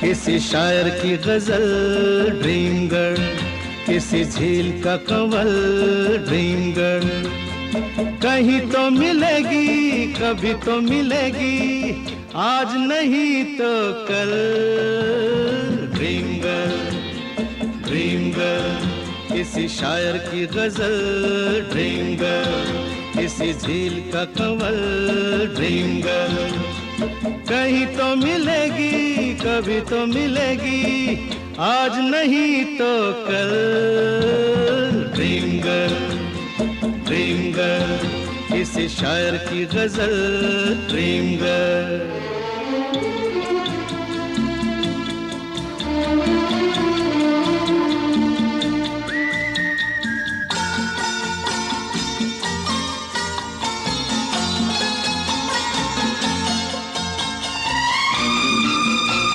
किसी शायर की गजल ड्रीम गर्ल, किसी झील का कंवल ड्रीम गर्ल। कहीं तो मिलेगी, कभी तो मिलेगी, आज नहीं तो कल। ड्रीम गर्ल, ड्रीम गर्ल, किसी शायर की गजल ड्रीम गर्ल, किसी झील का कंवल ड्रीम गर्ल। कहीं तो मिलेगी, कभी तो मिलेगी, आज नहीं तो कल। ड्रीम गर्ल, ड्रीम गर्ल, किसी शायर की गजल ड्रीम गर्ल।